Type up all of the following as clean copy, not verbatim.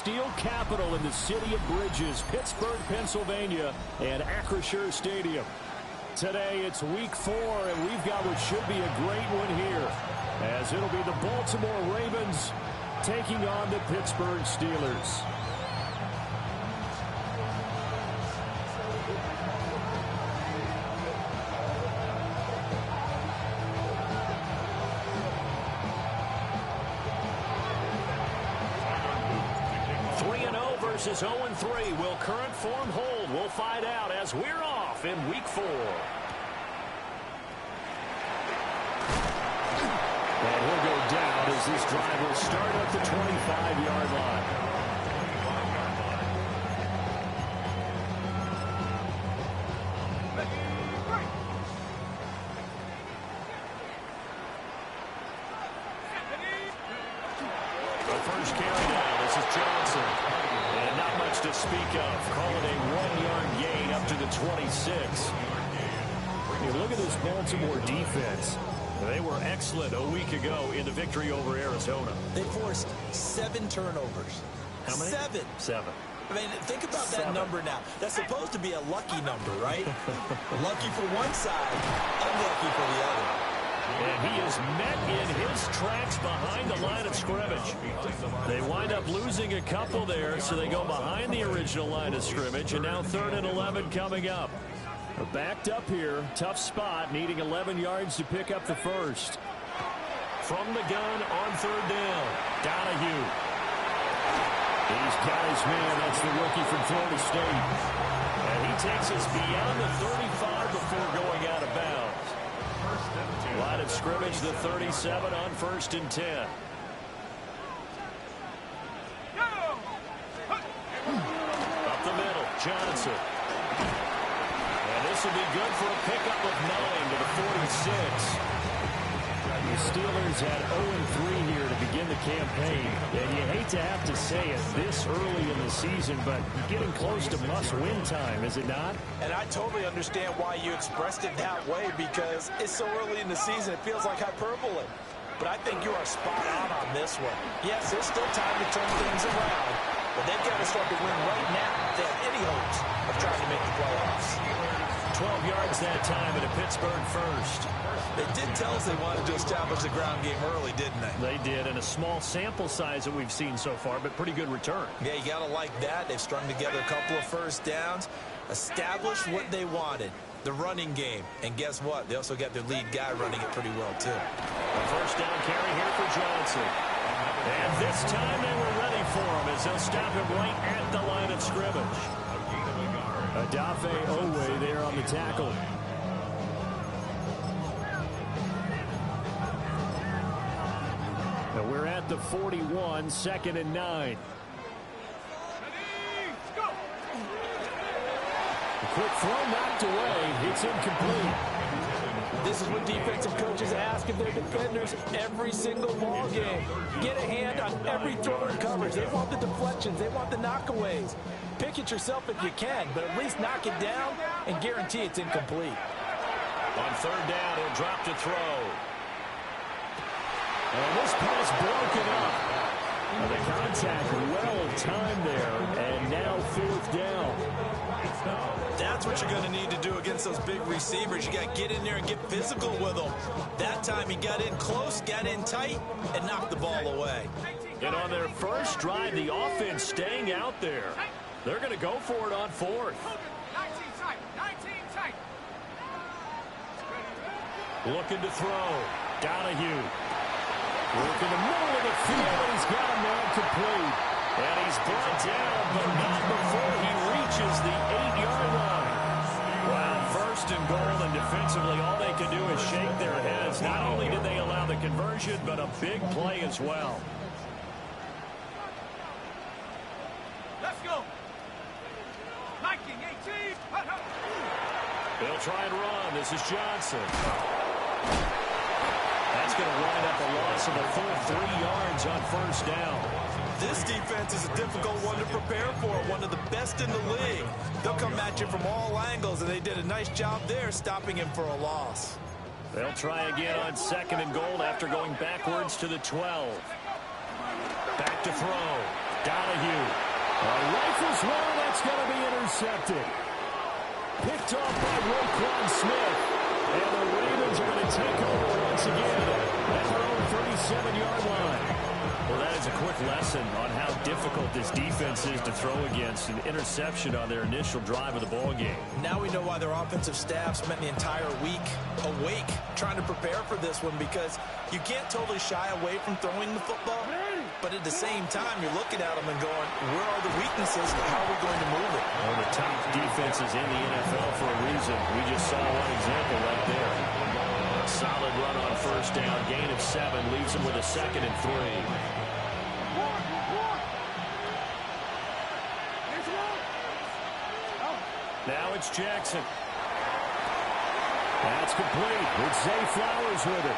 steel capital in the city of bridges, Pittsburgh, Pennsylvania, and Acrisure Stadium. Today, it's week 4, and we've got what should be a great one here, as it'll be the Baltimore Ravens taking on the Pittsburgh Steelers. Versus 0-3. Will current form hold? We'll find out as we're off in week 4. And he'll go down as this drive will start at the 25-yard line. The first carry now. This is Johnson. And not much to speak of. Call it a 1-yard gain up to the 26. You look at this Baltimore defense. They were excellent a week ago in the victory over Arizona. They forced 7 turnovers. How many? 7. I mean, think about that number now. That's supposed to be a lucky number, right? Lucky for one side, unlucky for the other. And he is met in his tracks behind the line of scrimmage. They wind up losing a couple there, so they go behind the original line of scrimmage, and now 3rd and 11 coming up. They're backed up here, tough spot, needing 11 yards to pick up the first. From the gun on 3rd down, Donahue. He's got his man, that's the rookie from Florida State. And he takes us beyond the 35 before going out of bounds. Line of scrimmage, the 37 on 1st and 10. Up the middle, Johnson. And this will be good for a pickup of 9 to the 46. The Steelers had 0-3 here to begin the campaign. And you hate to have to say it this early in the season, but getting close to must-win time, is it not? And I totally understand why you expressed it that way, because it's so early in the season, it feels like hyperbole. But I think you are spot on this one. Yes, there's still time to turn things around, but they've got to start to win right now if they have any hopes of trying to make the playoffs. 12 yards that time and a Pittsburgh first. They did tell us they wanted to establish the ground game early, didn't they? They did, and a small sample size that we've seen so far, but pretty good return. Yeah, you got to like that. They've strung together a couple of first downs, established what they wanted, the running game. And guess what? They also got their lead guy running it pretty well, too. A first down carry here for Johnson. And this time they were ready for him as they'll stop him right at the line of scrimmage. Adafe Owe there on the tackle. Now we're at the 41, 2nd and 9. A quick throw knocked away. It's incomplete. This is what defensive coaches ask of their defenders every single ball game. Get a hand on every throw and coverage. They want the deflections. They want the knockaways. Pick it yourself if you can, but at least knock it down and guarantee it's incomplete. On 3rd down, he'll drop to throw. And this pass broken up. And the contact well timed there, and now 4th down. That's what you're going to need to do against those big receivers. You got to get in there and get physical with them. That time he got in close, got in tight, and knocked the ball away. And on their first drive, the offense staying out there. They're going to go for it on 4th. 19 tight. Looking to throw. Donahue. Working the middle of the field. He's got a man complete. And he's brought down, but not before he reaches the 8-yard line. Wow, 1st and goal, and defensively all they can do is shake their heads. Not only did they allow the conversion, but a big play as well. Let's go. Viking 18. They'll try and run. This is Johnson. That's going to wind up a loss of a full 3 yards on 1st down. This defense is a difficult one to prepare for, one of the best in the league. They'll come at you from all angles, and they did a nice job there stopping him for a loss. They'll try again on 2nd and goal after going backwards to the 12. Back to throw. Donahue. Rifles one. That's going to be intercepted. Picked off by Roquan Smith. And the Ravens are going to take over once again at their own 37-yard line. Well, that is a quick lesson on how difficult this defense is to throw against. An interception on their initial drive of the ball game. Now we know why their offensive staff spent the entire week awake trying to prepare for this one, because you can't totally shy away from throwing the football, but at the same time you're looking at them and going, where are the weaknesses and how are we going to move it? One of the top defenses in the NFL for a reason. We just saw one example right there. A solid run on first down, gain of 7, leaves them with a 2nd and 3. Now it's Jackson. That's complete. It's Zay Flowers with it.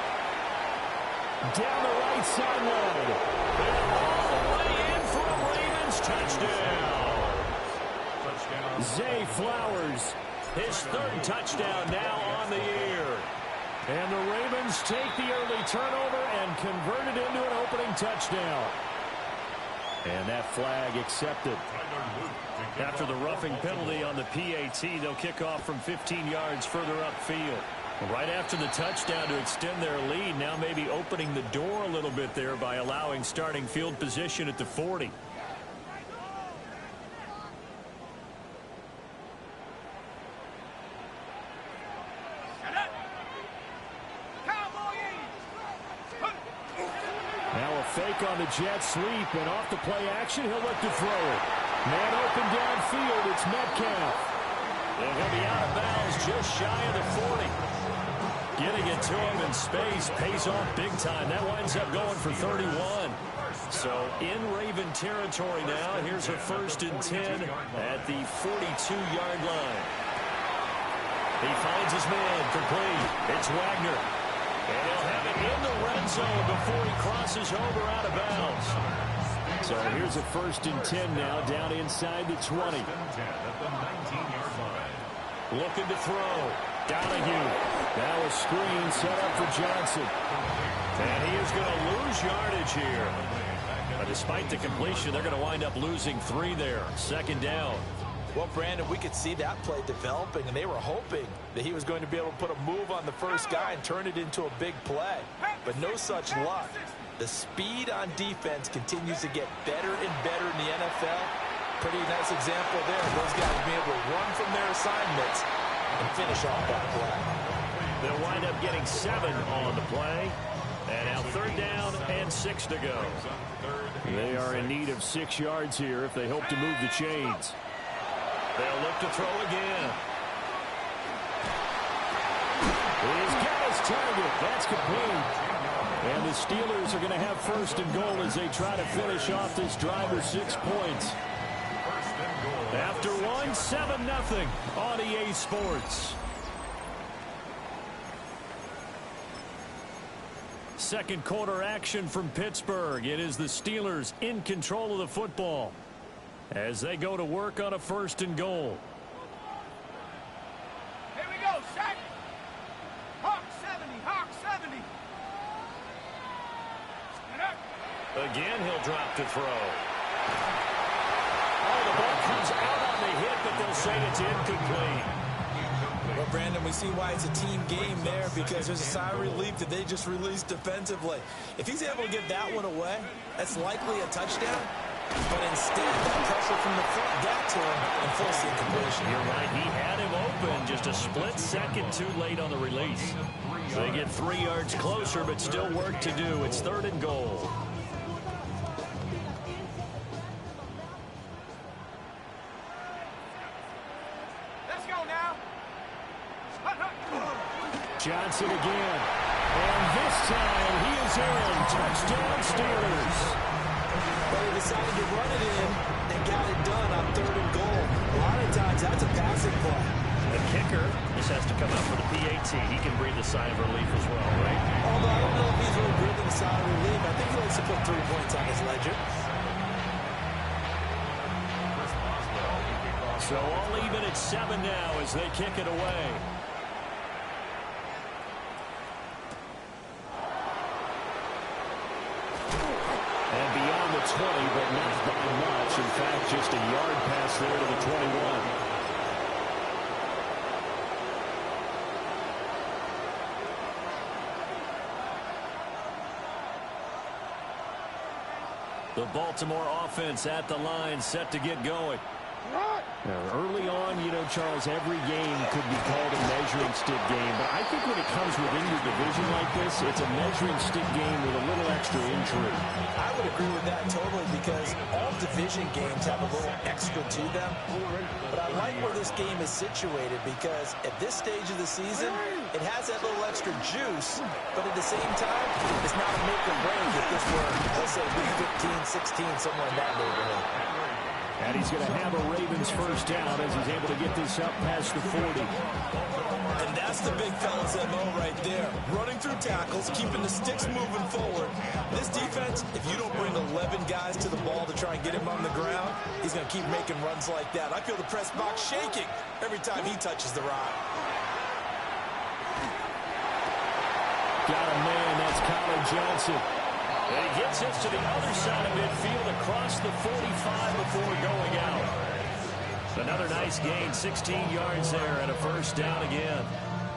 Down the right sideline. And all the way in for a Ravens touchdown. Zay Flowers, his 3rd touchdown now on the year. And the Ravens take the early turnover and convert it into an opening touchdown. And that flag accepted. After the roughing penalty on the PAT, they'll kick off from 15 yards further upfield. Right after the touchdown to extend their lead, now maybe opening the door a little bit there by allowing starting field position at the 40. Now a fake on the jet sweep, and off the play action, he'll look to throw it. Man open downfield, it's Metcalf. And he'll be out of bounds just shy of the 40. Getting it to him in space pays off big time. That winds up going for 31. So in Raven territory now, here's a 1st and 10 at the 42-yard line. He finds his man complete. It's Wagner. And he'll have it in the red zone before he crosses over out of bounds. So here's a 1st and 10 now, down inside the 20. Looking to throw. Donahue. Now a screen set up for Johnson. And he is going to lose yardage here. But despite the completion, they're going to wind up losing 3 there. 2nd down. Well, Brandon, we could see that play developing, and they were hoping that he was going to be able to put a move on the first guy and turn it into a big play. But no such luck. The speed on defense continues to get better and better in the NFL. Pretty nice example there. Those guys being able to run from their assignments and finish off that play. They'll wind up getting 7 on the play. And now 3rd down and 6 to go. They are in need of 6 yards here if they hope to move the chains. They'll look to throw again. He's got his target. That's complete. And the Steelers are going to have 1st and goal as they try to finish off this drive with 6 points. After one, 7-0 on EA Sports. Second quarter action from Pittsburgh. It is the Steelers in control of the football as they go to work on a 1st and goal. Here we go, set. Hawk 70, Hawk 70. Again, he'll drop to throw. Oh, the ball comes out on the hit, but they'll say it's incomplete. Well, Brandon, we see why it's a team game there, because there's a sigh of relief that they just released defensively. If he's able to get that one away, that's likely a touchdown. But instead, that pressure from the front got to him and forced the incompletion. You're right. He had him open just a split second too late on the release. They get 3 yards closer, but still work to do. It's 3rd and goal. Johnson again. And this time he is in. Touchdown Steelers. But he decided to run it in and got it done on 3rd and goal. A lot of times that's a passing play. The kicker just has to come out for the PAT. He can breathe a sigh of relief as well, right? Although I don't know if he's really breathing a sigh of relief. I think he likes to put 3 points on his ledger. So all even at 7 now as they kick it away. And beyond the but not by much. In fact, just a yard pass there to the 21. The Baltimore offense at the line, set to get going. Early on, you know, Charles, every game could be called a measuring stick game. But I think when it comes within your division like this, it's a measuring stick game with a little extra intrigue. I would agree with that totally because all division games have a little extra to them. But I like where this game is situated because at this stage of the season, it has that little extra juice. But at the same time, it's not a make or break if this were, let's say, week 15, 16, somewhere in that neighborhood. And he's going to have a Ravens first down as he's able to get this up past the 40. And that's the big fella's MO right there. Running through tackles, keeping the sticks moving forward. This defense, if you don't bring 11 guys to the ball to try and get him on the ground, he's going to keep making runs like that. I feel the press box shaking every time he touches the rock. Got a man, that's Colin Johnson. And he gets us to the other side of midfield across the 45 before going out. Another nice gain, 16 yards there and a first down again.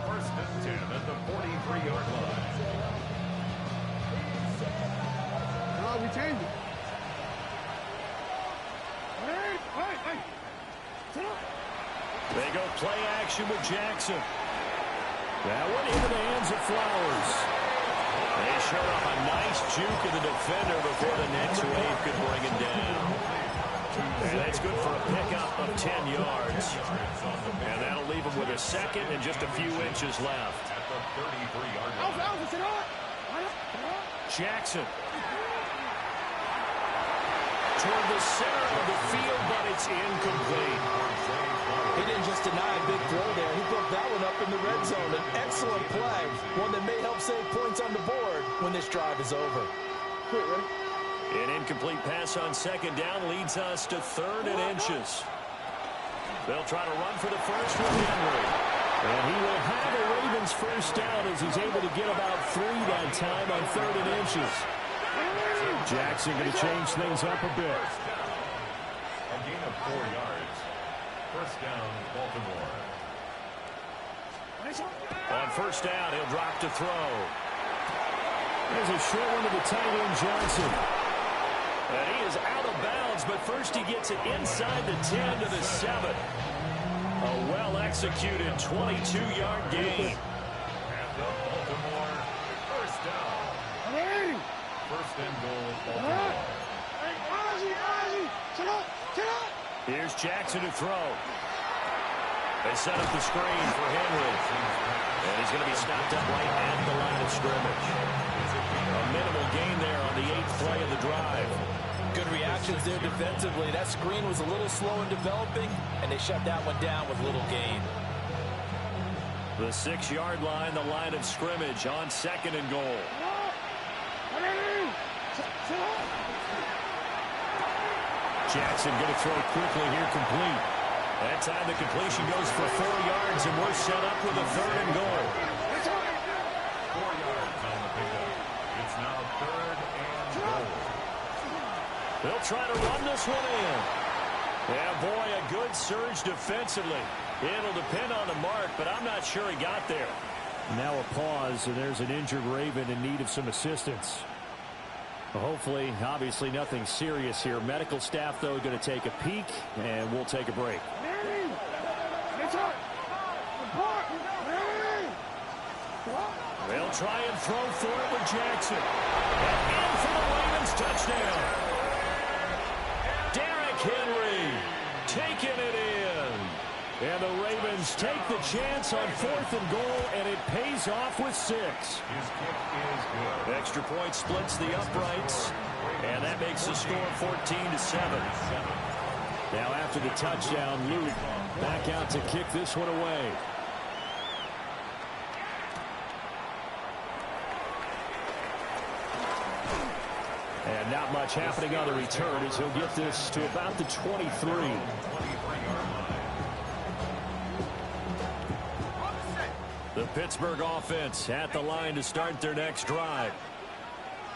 First and 10 at the 43-yard line. No, we changed it. They go play action with Jackson. That one into the hands of Flowers. They show up a nice juke of the defender before the next wave could bring him down. And that's good for a pickup of 10 yards. And that'll leave him with a second and just a few inches left. At the 33-yard line. Jackson. Toward the center of the field, but it's incomplete. He didn't just deny a big throw there. He broke that one up in the red zone. An excellent play. One that may help save points on the board when this drive is over. An incomplete pass on second down leads us to 3rd and inches. They'll try to run for the first with Henry. And he will have a Ravens first down as he's able to get about 3 that time on 3rd and inches. Jackson going to change things up a bit. A gain of 4 yards. First down, Baltimore. On first down, he'll drop to throw. There's a short one to the tight end, Johnson. And he is out of bounds, but first he gets it inside the 10 to the 7. A well-executed 22-yard gain. And the Baltimore first down. First and goal, Baltimore. Here's Jackson to throw. They set up the screen for Henry. And he's going to be stopped up right at the line of scrimmage. A minimal gain there on the 8th play of the drive. Good reactions there defensively. That screen was a little slow in developing, and they shut that one down with little gain. The 6-yard line, the line of scrimmage on 2nd and goal. Jackson going to throw quickly here, complete. That time the completion goes for 4 yards, and we're set up with a 3rd and goal. 4 yards on the pickup. It's now 3rd and goal. They'll try to run this one in. Yeah, boy, a good surge defensively. It'll depend on the mark, but I'm not sure he got there. Now a pause, and there's an injured Raven in need of some assistance. Hopefully, obviously, nothing serious here. Medical staff, though, going to take a peek, and we'll take a break. They'll try and throw for it with Jackson. And in for the Ravens touchdown. Derrick Henry taking it in. And the Ravens take the chance on 4th and goal, and it pays off with 6. His kick is good. Extra point splits the uprights, and that makes the score 14-7. Now after the touchdown, Luke back out to kick this one away. And not much happening on the return as he'll get this to about the 23. The Pittsburgh offense at the line to start their next drive.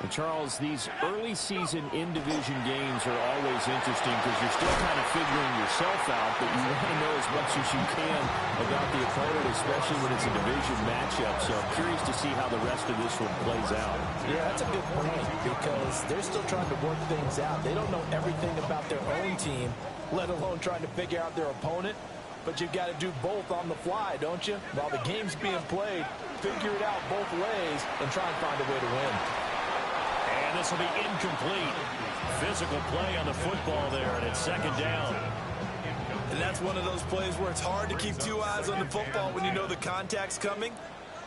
And Charles, these early season in-division games are always interesting because you're still kind of figuring yourself out, but you want to know as much as you can about the opponent, especially when it's a division matchup. So I'm curious to see how the rest of this one plays out. Yeah, that's a good point because they're still trying to work things out. They don't know everything about their own team, let alone trying to figure out their opponent. But you've got to do both on the fly, don't you? While the game's being played, figure it out both ways and try and find a way to win. And this will be incomplete. Physical play on the football there, and it's second down. And that's one of those plays where it's hard to keep two eyes on the football when you know the contact's coming,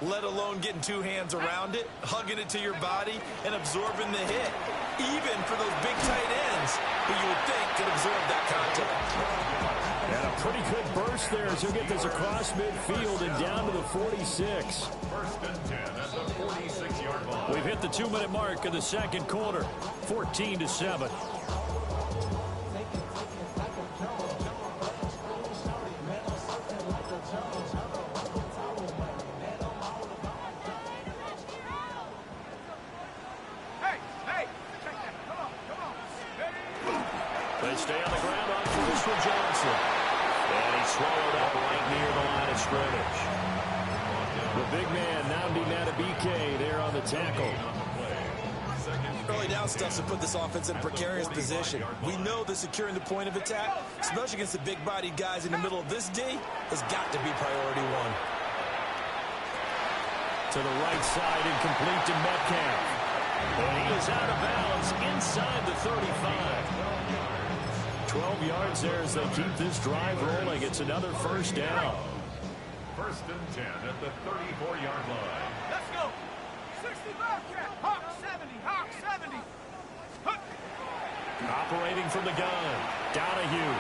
let alone getting two hands around it, hugging it to your body, and absorbing the hit, even for those big tight ends who you would think could absorb that contact. And a pretty good burst there as he'll get this across midfield and down to the 46. First and 10 at the 46-yard line. We've hit the 2-minute mark of the second quarter, 14-7. They stay on the ground on first for Johnson. And he's swallowed up right near the line of scrimmage. The big man, Nnamdi Madubuike, there on the tackle. Early down stuff to put this offense in a precarious position. We know that securing the point of attack, especially against the big-bodied guys in the middle of this D, has got to be priority one. To the right side, incomplete to Metcalf. And he is out of bounds inside the 35. 12 yards there as they keep this drive rolling. It's another first down. First and 10 at the 34-yard line. Let's go. 65. Hawk 70. Hawk 70. Operating from the gun, Donahue.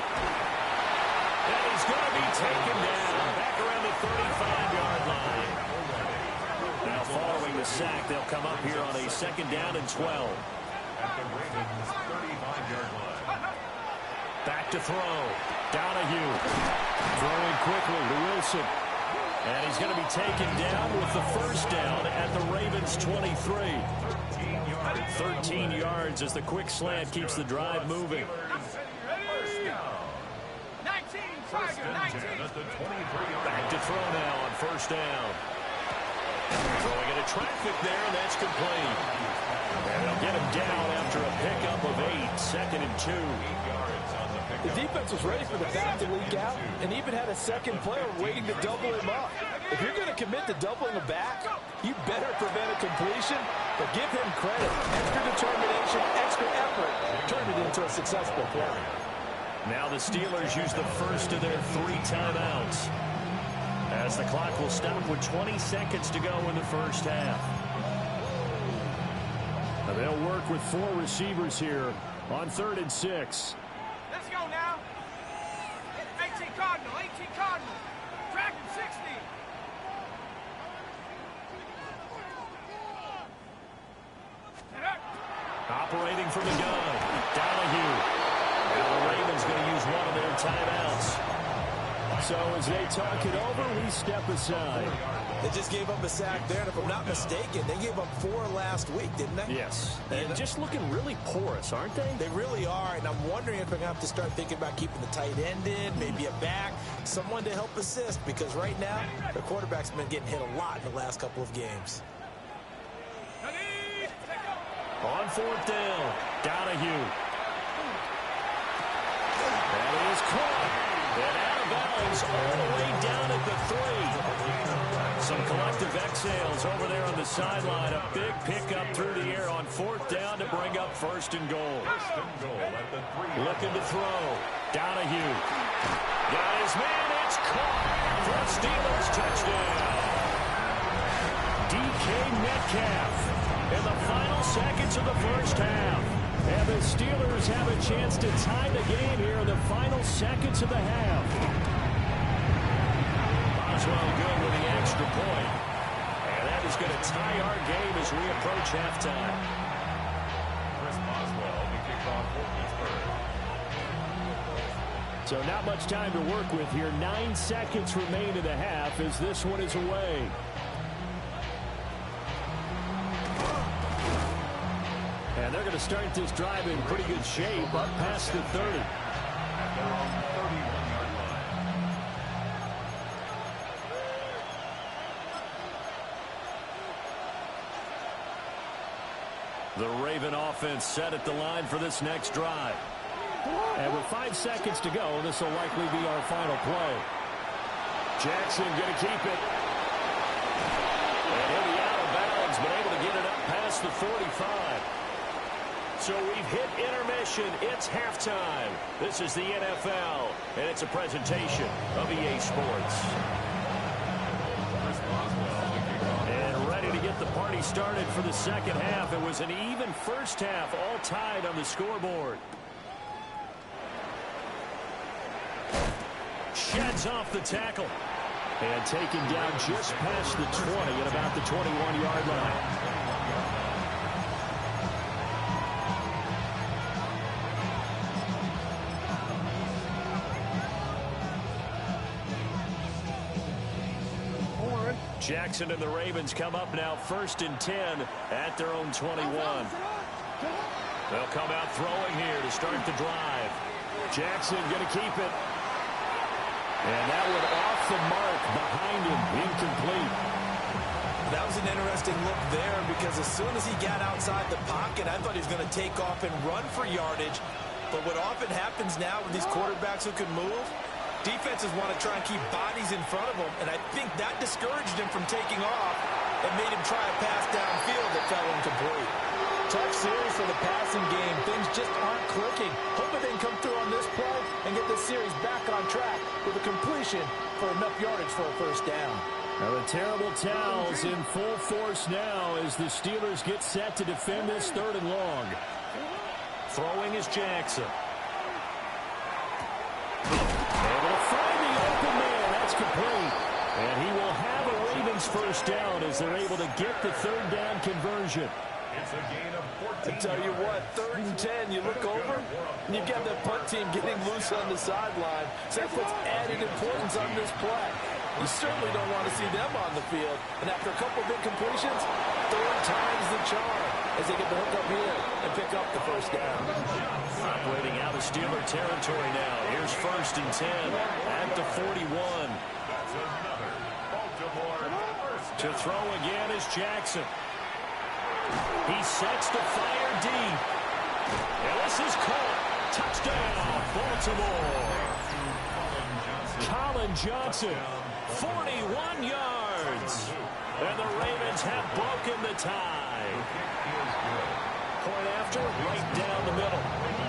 And he's going to be taken down back around the 35-yard line. Now following the sack, they'll come up here on a second down and 12. At the Ravens' 35-yard line. Back to throw. Donahue throwing quickly to Wilson. And he's going to be taken down with the first down at the Ravens' 23. 13 yards as the quick slant keeps the drive moving. 19. First Tiger. and 10 19. at the 23-yard Back line. to throw now on first down. Throwing into traffic there, and that's complete. And they'll get him down after a pickup of 8, second and 2. The defense was ready for the back to leak out and even had a second player waiting to double him up. If you're going to commit to doubling a back, you better prevent a completion, but give him credit. Extra determination, extra effort, turned it into a successful play. Now the Steelers use the first of their 3 timeouts, as the clock will stop with 20 seconds to go in the first half. And they'll work with 4 receivers here on 3rd and 6. Let's go now. 18 Cardinal. 18 Cardinal. Track him 60. Operating from the gun, Donahue. And the Ravens going to use one of their timeouts. So as they talk it over, we step aside. They just gave up a sack there, and if I'm not mistaken, they gave up 4 last week, didn't they? Yes. And just looking really porous, aren't they? They really are, and I'm wondering if they're going to have to start thinking about keeping the tight end in, maybe a back, someone to help assist, because right now, the quarterback's been getting hit a lot in the last couple of games. On 4th down, Donahue. That is caught. And out of bounds all the way down at the 3. Some collective exhales over there on the sideline. A big pickup through the air on 4th down to bring up 1st and goal. First and goal at the 3. Looking to throw. Donahue. Got his man. It's caught for a Steelers touchdown. DK Metcalf in the final seconds of the first half. And the Steelers have a chance to tie the game here in the final seconds of the half. Boswell good with the extra point. And that is going to tie our game as we approach halftime. Chris Boswell, the kickoff for Pittsburgh. So not much time to work with here. 9 seconds remain in the half as this one is away. to start this drive in pretty good shape, up past the 30. At their own 31-yard line. The Raven offense set at the line for this next drive. And with 5 seconds to go, this will likely be our final play. Jackson going to keep it. And he'll be out of bounds, but able to get it up past the 45. So we've hit intermission. It's halftime. This is the NFL, and it's a presentation of EA Sports. And ready to get the party started for the second half. It was an even first half, all tied on the scoreboard. Sheds off the tackle. And taken down just past the 20 at about the 21-yard line. Jackson and the Ravens come up now 1st and 10 at their own 21. They'll come out throwing here to start the drive. Jackson going to keep it. And that one off the mark behind him, incomplete. That was an interesting look there because as soon as he got outside the pocket, I thought he was going to take off and run for yardage. But what often happens now with these quarterbacks who can move, defenses want to try and keep bodies in front of them, and I think that discouraged him from taking off and made him try a pass downfield that fell incomplete. Tough series for the passing game. Things just aren't clicking. Hoping they can come through on this play and get this series back on track with a completion for enough yardage for a first down. Now the terrible towels in full force now as the Steelers get set to defend this 3rd and long. Throwing is Jackson. Able to find the open man. That's complete. And he will have a Ravens first down as they're able to get the 3rd down conversion. It's a gain of 14. I tell you what, 3rd and 10, you look over, and you've got the punt team getting loose on the sideline. So that puts added importance on this play. You certainly don't want to see them on the field. And after a couple big completions, 3rd time's the charm as they get the hook up here and pick up the first down. Operating out of Steeler territory now. Here's 1st and 10 at the 41. That's another Baltimore first down. To throw again is Jackson. He sets to fire deep. And this is caught. Touchdown, Baltimore. Colin Johnson, 41 yards. And the Ravens have broken the tie. Point after, right down the middle.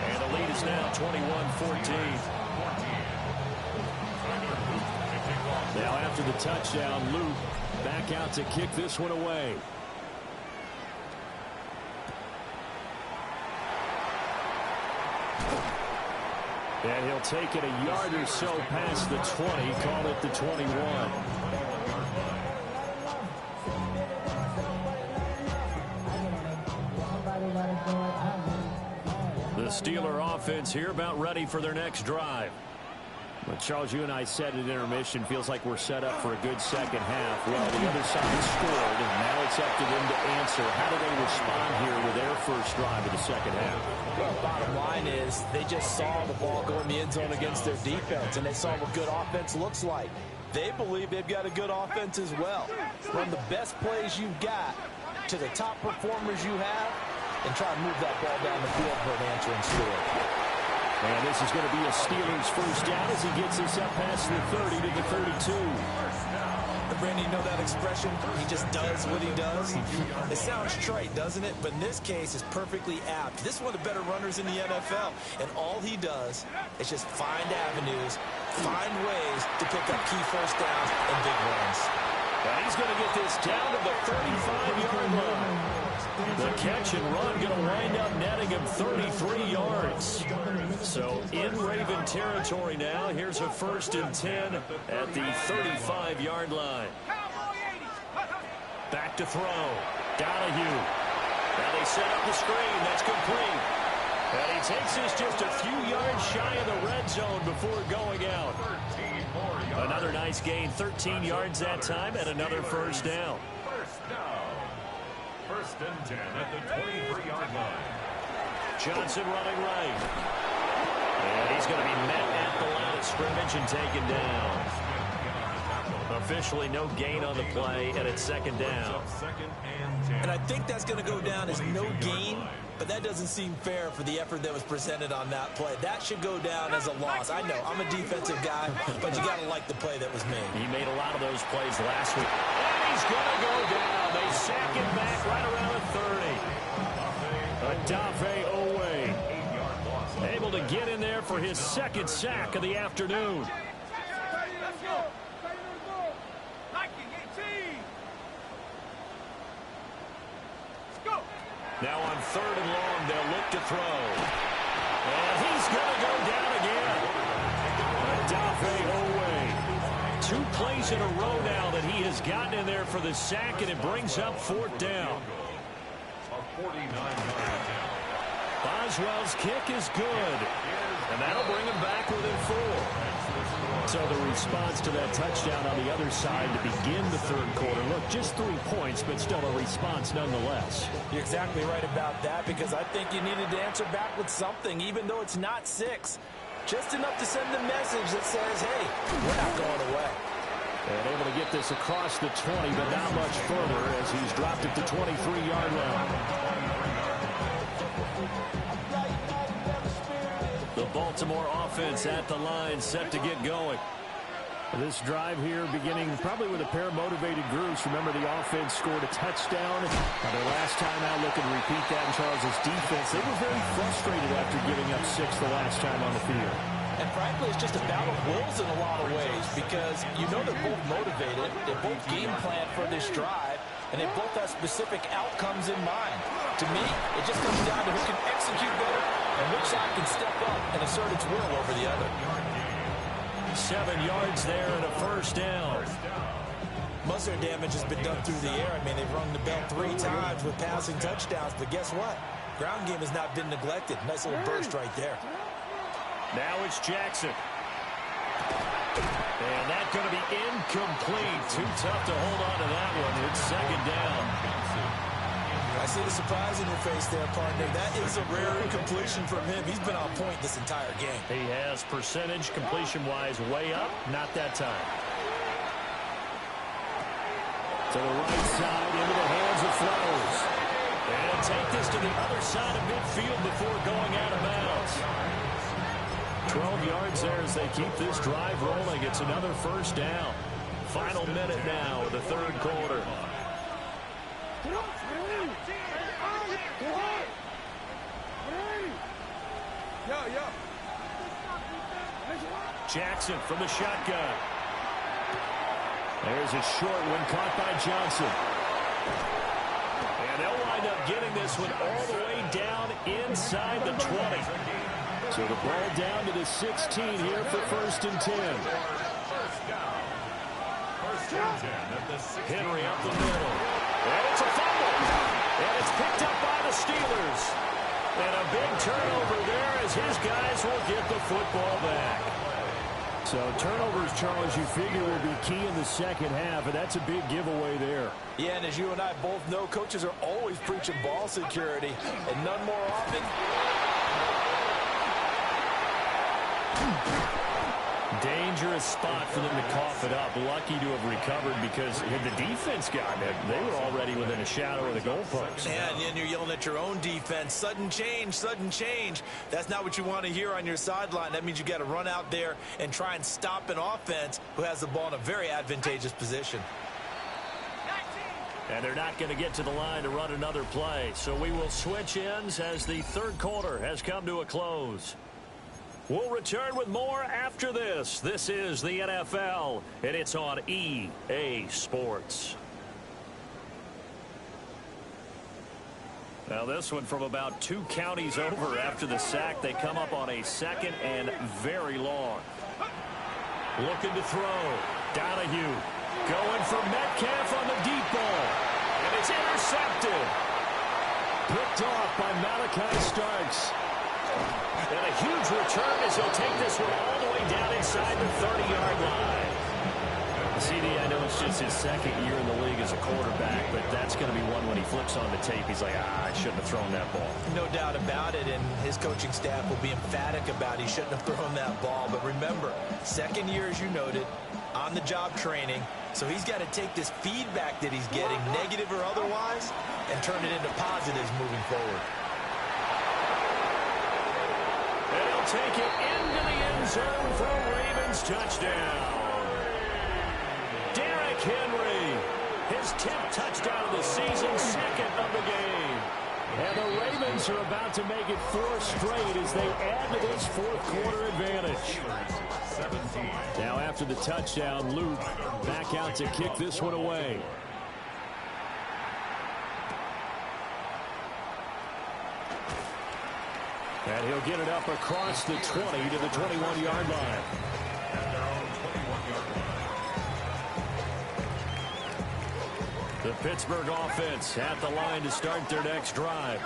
And the lead is now 21-14. Now after the touchdown, Luke back out to kick this one away. And he'll take it a yard or so past the 20, call it the 21. The Steeler offense here about ready for their next drive. Well, Charles, you and I said at intermission, feels like we're set up for a good second half. Well, the other side scored, and now it's up to them to answer. How do they respond here with their first drive of the second half? Well, bottom line is they just saw the ball go in the end zone against their defense, and they saw what good offense looks like. They believe they've got a good offense as well. Run the best plays you've got to the top performers you have, and try to move that ball down the field for an answering score. And this is going to be a Steelers first down as he gets us up past the 30 to the 32. Brandon, you know that expression? He just does what he does. It sounds trite, doesn't it? But in this case, it's perfectly apt. This is one of the better runners in the NFL. And all he does is just find avenues, find ways to pick up key first downs and big runs. And he's going to get this down to the 35-yard line. The catch and run going to wind up netting him 33 yards. So in Raven territory now. Here's a 1st and 10 at the 35-yard line. Back to throw. Donahue. Now they set up the screen. That's complete. And he takes this just a few yards shy of the red zone before going out. Another nice gain, 13 yards that time, and another first down. First down. 1st and 10 at the 23-yard line. Johnson running right. And he's going to be met at the line of scrimmage and taken down. Officially no gain on the play, and it's second down. And I think that's going to go down as no gain, but that doesn't seem fair for the effort that was presented on that play. That should go down as a loss. I know, I'm a defensive guy, but you got to like the play that was made. He made a lot of those plays last week. And he's going to go down. They sack him back right around the 30. Adafe Owe able to get in there for his second sack of the afternoon. Now on 3rd and long, they'll look to throw. And he's going to go down again. Adafe Owe. 2 plays in a row now that he has gotten in there for the sack, and it brings up 4th down. Boswell's kick is good. And that'll bring him back within 4. So the response to that touchdown on the other side to begin the 3rd quarter. Look, just 3 points, but still a response nonetheless. You're exactly right about that, because I think you needed to answer back with something, even though it's not 6. Just enough to send the message that says, hey, we're not going away. And able to get this across the 20, but not much further as he's dropped at the 23-yard line. The Baltimore offense at the line, set to get going. This drive here beginning probably with a pair of motivated groups. Remember, the offense scored a touchdown. Now, their last time out, looking to repeat that in Charles' defense. They were very frustrated after giving up 6 the last time on the field. And frankly, it's just a battle of wills in a lot of ways, because you know they're both motivated, they both game plan for this drive, and they both have specific outcomes in mind. To me, it just comes down to who can execute better and which side can step up and assert its will over the other. 7 yards there and a 1st down. Most of their damage has been done through the air. I mean, they've rung the bell 3 times with passing touchdowns, but guess what? Ground game has not been neglected. Nice little burst right there. Now it's Jackson. And that's going to be incomplete. Too tough to hold on to that one. It's 2nd down. I see the surprise in your face there, partner. That is a rare incompletion from him. He's been on point this entire game. He has percentage completion-wise way up. Not that time. To the right side, into the hands of Flowers. And take this to the other side of midfield before going out of bounds. 12 yards there as they keep this drive rolling. It's another 1st down. Final minute now of the 3rd quarter. Jackson from the shotgun. There's a short one caught by Johnson. And they'll wind up getting this one all the way down inside the 20. So the ball down to the 16 here for 1st and 10. Henry up the middle. And it's a fumble. And it's picked up by the Steelers. And a big turnover there as his guys will get the football back. So turnovers, Charles, you figure will be key in the 2nd half, and that's a big giveaway there. Yeah, and as you and I both know, coaches are always preaching ball security, and none more often. Dangerous spot for them to cough it up. Lucky to have recovered because had the defense gotten it, they were already within a shadow of the goalpost. And then you're yelling at your own defense. Sudden change, sudden change. That's not what you want to hear on your sideline. That means you got to run out there and try and stop an offense who has the ball in a very advantageous position. And they're not going to get to the line to run another play. So we will switch ends as the 3rd quarter has come to a close. We'll return with more after this. This is the NFL, and it's on EA Sports. Now this one from about 2 counties over after the sack. They come up on a 2nd and very long. Looking to throw. Donahue going for Metcalf on the deep ball. And it's intercepted. Picked off by Malachi Starks. And a huge return as he'll take this one all the way down inside the 30-yard line. CD, I know it's just his second year in the league as a quarterback, but that's going to be one when he flips on the tape. He's like, I shouldn't have thrown that ball. No doubt about it, and his coaching staff will be emphatic about he shouldn't have thrown that ball. But remember, second year, as you noted, on-the-job training, so he's got to take this feedback that he's getting, negative or otherwise, and turn it into positives moving forward. And he'll take it into the end zone for a Ravens touchdown. Derrick Henry, his 10th touchdown of the season, second of the game. And the Ravens are about to make it 4 straight as they add to this fourth quarter advantage. Now after the touchdown, Luke back out to kick this one away. And he'll get it up across the 20 to the 21-yard line. The Pittsburgh offense at the line to start their next drive.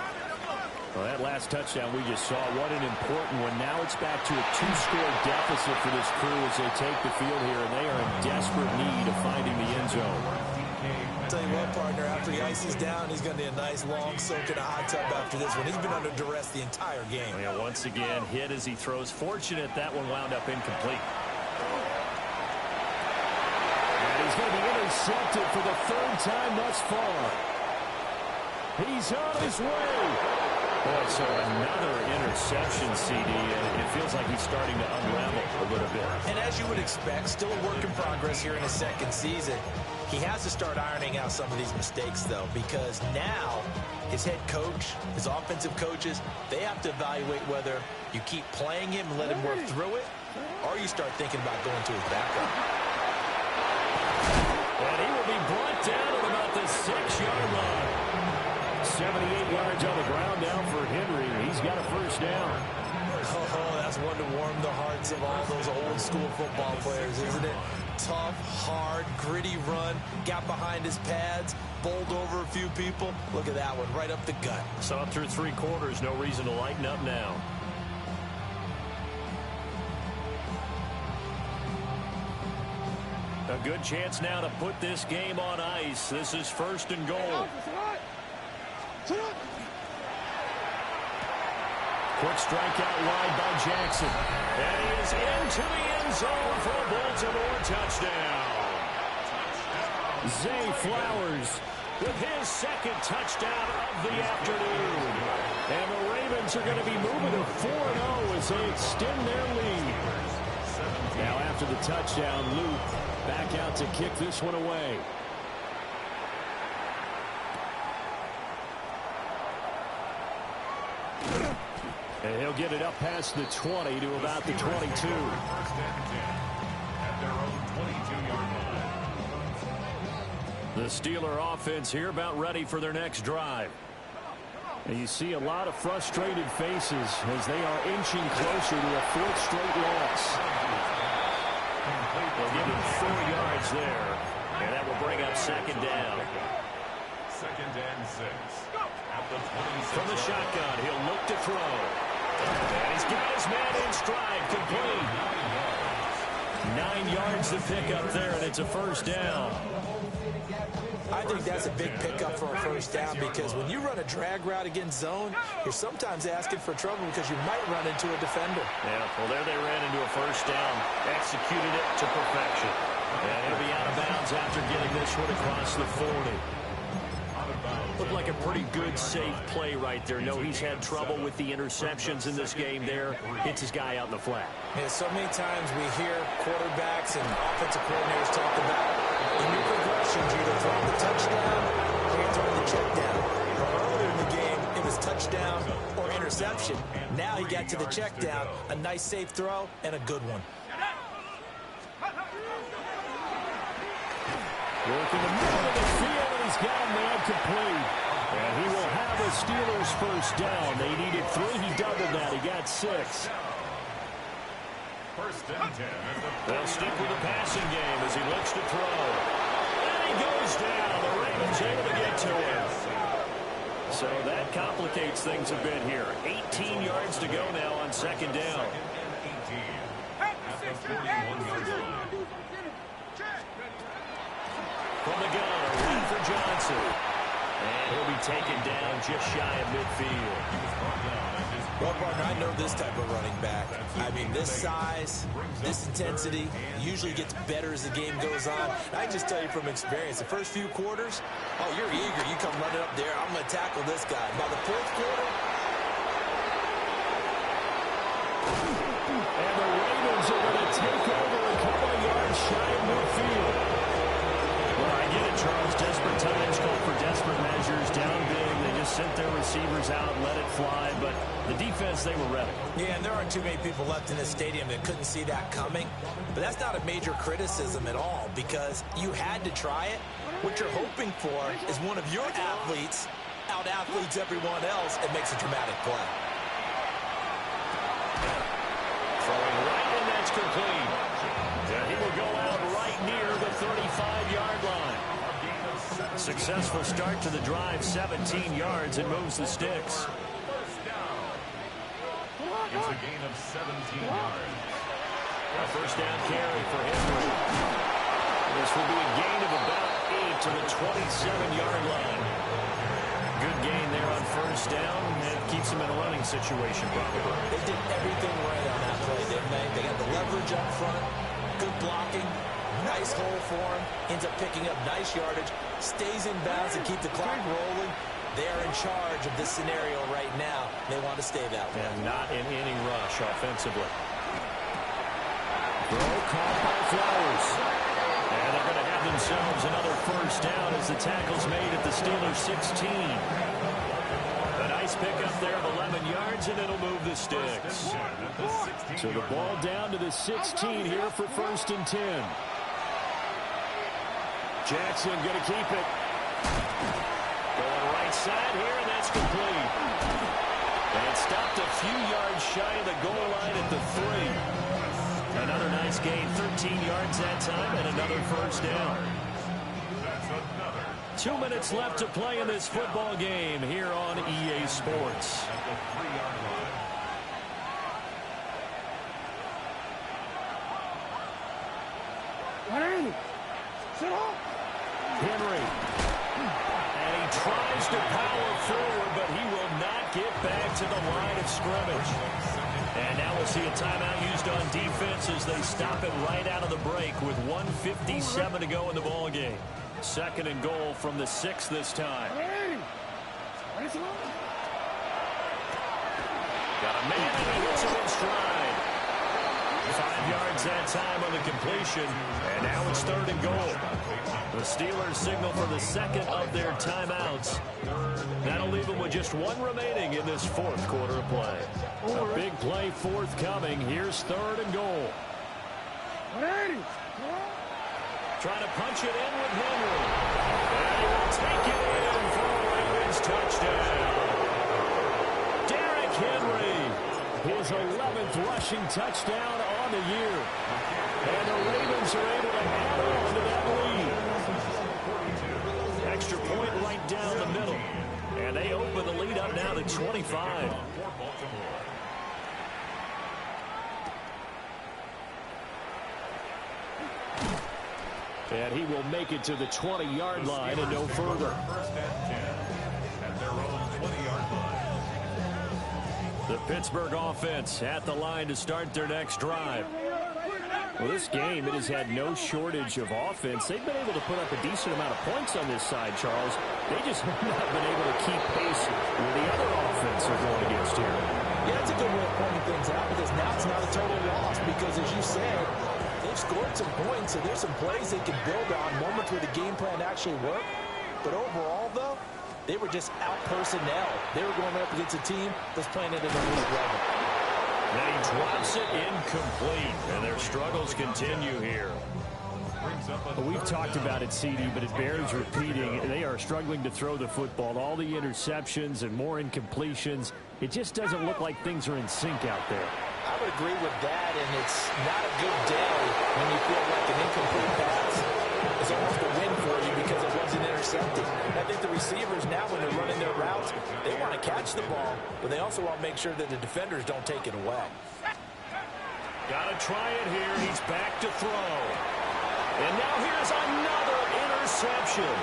Well, that last touchdown we just saw, what an important one. Now it's back to a 2-score deficit for this crew as they take the field here, and they are in desperate need of finding the end zone. I'll tell you what, partner, after he ices down, he's going to need a nice long soak in a hot tub after this one. He's been under duress the entire game. Yeah, once again, hit as he throws. Fortunate that one wound up incomplete. And he's going to be intercepted for the 3rd time thus far. He's on his way. Boy, so another interception, CD, and it feels like he's starting to unravel a little bit. And as you would expect, still a work in progress here in his second season. He has to start ironing out some of these mistakes, though, because now his head coach, his offensive coaches, they have to evaluate whether you keep playing him and let him work through it, or you start thinking about going to his backup. And he will be brought down at about the 6-yard line. 78 yards on the ground now for Henry. He's got a first down. Oh, that's one to warm the hearts of all those old-school football players, isn't it? Tough, hard, gritty run. Got behind his pads, bowled over a few people. Look at that one, right up the gut. Saw through 3 quarters. No reason to lighten up now. A good chance now to put this game on ice. This is 1st and goal. Quick strike out wide by Jackson. And he is into the end zone for a Baltimore touchdown. Zay Flowers with his 2nd touchdown of the afternoon. And the Ravens are going to be moving to 4-0 as they extend their lead. Now after the touchdown, Luke back out to kick this one away. And he'll get it up past the 20 to about the 22. At their own 22-yard line. The Steeler offense here about ready for their next drive. And you see a lot of frustrated faces as they are inching closer to a 4th straight loss. They'll give him 4 yards there. And that will bring up 2nd down. 2nd and 6. At the 26. From the shotgun, he'll look to throw. And he's got his man in stride, complete. 9 yards to pick up there, and it's a first down. I think that's a big pickup for a first down because when you run a drag route against zone, you're sometimes asking for trouble because you might run into a defender. Yeah, well, there they ran into a first down, executed it to perfection. And he'll be out of bounds after getting this one across the 40. Looked like a pretty good, safe play right there. No, he's had trouble with the interceptions in this game there. Hits his guy out in the flat. Yeah, so many times we hear quarterbacks and offensive coordinators talk about in your progressions, you're either throwing the touchdown or you're throwing the check down. Well, earlier in the game, it was touchdown or interception. Now he got to the check down, a nice safe throw, and a good one. Working the middle of the field, and he's got a man complete. And he will have a Steelers first down. They needed 3. He doubled that. He got 6. 1st and 10. They'll stick with the passing game as he looks to throw. And he goes down. The Ravens able to get to him. So that complicates things a bit here. 18 yards to go now on 2nd down. 18. At the 41-yard line. From the gun, a run for Johnson. And he'll be taken down just shy of midfield. Well, partner, I know this type of running back. I mean, this size, this intensity usually gets better as the game goes on. I can just tell you from experience, the first few quarters, oh, you're eager. You come running up there, I'm going to tackle this guy. By the fourth quarter, and the Ravens are going to take over a couple of yards shy of midfield. Well, I get it, Charles. Desperate times call for desperate measures. Down big, they just sent their receivers out and let it fly. But the defense, they were ready. yeah, and there aren't too many people left in this stadium that couldn't see that coming. But that's not a major criticism at all because you had to try it. What you're hoping for is one of your athletes out-athletes everyone else and makes a dramatic play. Throwing right, and that's complete. And he will go out right near the 35-yard line. Successful start to the drive, 17 yards, and moves the sticks. It's a gain of 17 yards. A first down carry for Henry. This will be a gain of about 8 to the 27-yard line. Good gain there on first down, and keeps him in a running situation probably. They did everything right on that play, didn't they? They got the leverage up front, good blocking, nice hole for him, ends up picking up nice yardage, stays in bounds to keep the clock rolling. They are in charge of this scenario right now. They want to stay that way. And not in any rush offensively. Throw caught by Flowers. And they're going to have themselves another first down as the tackle's made at the Steelers' 16. A nice pickup there of 11 yards, and it'll move the sticks. So the ball down to the 16 here for first and 10. Jackson going to keep it. Going right side here, and that's complete. And stopped a few yards shy of the goal line at the 3. Another nice gain, 13 yards that time, and another first down. 2 minutes left to play in this football game here on EA Sports. Henry. And he tries to power forward, but he will not get back to the line of scrimmage. And now we'll see a timeout used on defense as they stop it right out of the break with 1:57 to go in the ball game. Second and goal from the 6 this time. Got a man, and he hits him in stride. 5 yards that time on the completion, and now it's third and goal. The Steelers signal for the second of their timeouts. That'll leave them with just one remaining in this fourth quarter of play. A big play forthcoming. Here's third and goal. Trying to punch it in with Henry. And he will take it in for a Ravens touchdown. Derrick Henry, his 11th rushing touchdown on the year. And the Ravens are able to add on to that lead. Extra point right down the middle. And they open the lead up now to 25. And he will make it to the 20-yard line and no further. The Pittsburgh offense at the line to start their next drive. Well, this game, it has had no shortage of offense. They've been able to put up a decent amount of points on this side, Charles. They just have not been able to keep pace with the other offense they're going against here. Yeah, that's a good way of pointing things out because now it's not a total loss because, as you said, they've scored some points, and there's some plays they can build on, moments where the game plan actually worked. But overall, though, they were just out-personnel. They were going up against a team that's playing at an elite level. Then he drops it incomplete, and their struggles continue here. Well, we've talked about it, CD, but it bears repeating. They are struggling to throw the football. All the interceptions and more incompletions. It just doesn't look like things are in sync out there. I would agree with that, and it's not a good day when you feel like an incomplete pass is almost a win for you because it wasn't intercepted. I think the receivers now, when they're running their routes, they want to catch the ball, but they also want to make sure that the defenders don't take it away. Got to try it here. He's back to throw. And now here's another interception.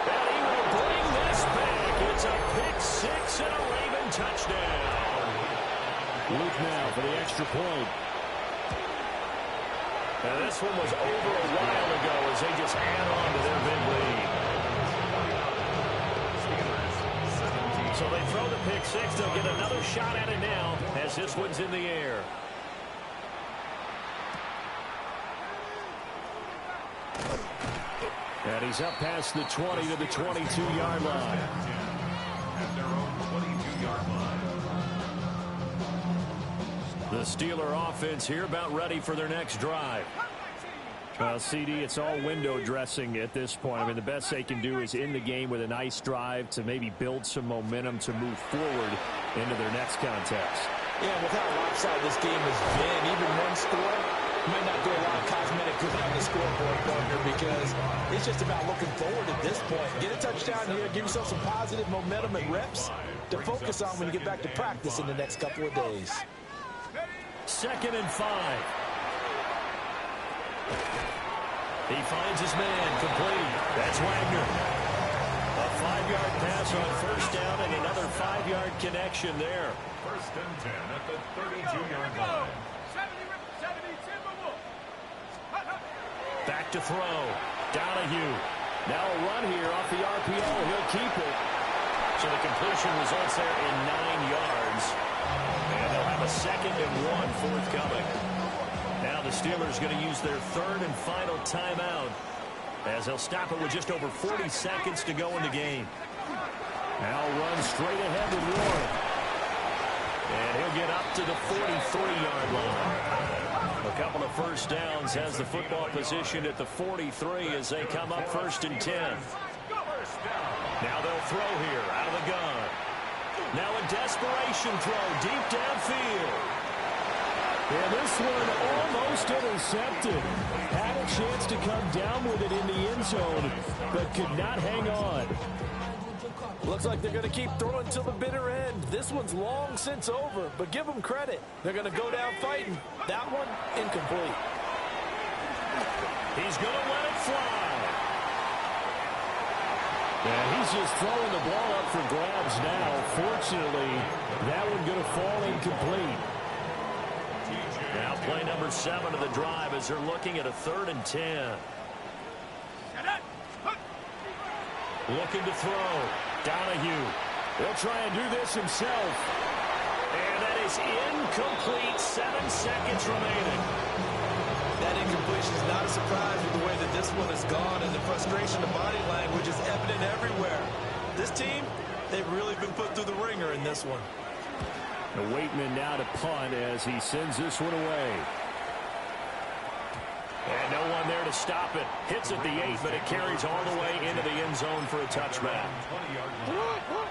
And he will bring this back. It's a pick-6 and a Raven touchdown. Luke now for the extra point. And this one was over a while ago as they just add on to their big lead. So they throw the pick-6. They'll get another shot at it now as this one's in the air. And he's up past the 20 to the 22-yard line. At their own 22-yard line. The Steeler offense here about ready for their next drive. Well, CD, it's all window dressing at this point. I mean, the best they can do is in the game with a nice drive to maybe build some momentum to move forward into their next contest. Yeah, with how lopsided this game has been, even one score might not do a lot of cosmetic good on the scoreboard, partner, because it's just about looking forward at this point. Get a touchdown here, give yourself some positive momentum and reps to focus on when you get back to practice in the next couple of days. 2nd and 5. He finds his man complete. That's Wagner. A 5-yard pass on first down and another 5-yard connection there. 1st and 10 at the 32-yard line. Back to throw. Donahue. Now a run here off the RPO. He'll keep it. So the completion results there in 9 yards. And they'll have a 2nd and 1 forthcoming. Now the Steelers going to use their 3rd and final timeout as they'll stop it with just over 40 seconds to go in the game. Now runs straight ahead with Warren. And he'll get up to the 43-yard line. A couple of first downs has the football positioned at the 43 as they come up 1st and 10. Now they'll throw here out of the gun. Now a desperation throw deep downfield. And this one almost intercepted. Had a chance to come down with it in the end zone, but could not hang on. Looks like they're going to keep throwing till the bitter end. This one's long since over, but give them credit. They're going to go down fighting. That one, incomplete. He's going to let it fly. Yeah, he's just throwing the ball up for grabs now. Fortunately, that one going to fall incomplete. Now play number 7 of the drive as they're looking at a 3rd and 10. Looking to throw. Donahue. He'll try and do this himself. And that is incomplete. 7 seconds remaining. That incompletion is not a surprise with the way that this one has gone, and the frustration of body language is evident everywhere. This team, they've really been put through the ringer in this one. The Waitman now to punt as he sends this one away. And no one there to stop it. Hits at the 8, but it carries all the way into the end zone for a touchback. 20-yard line.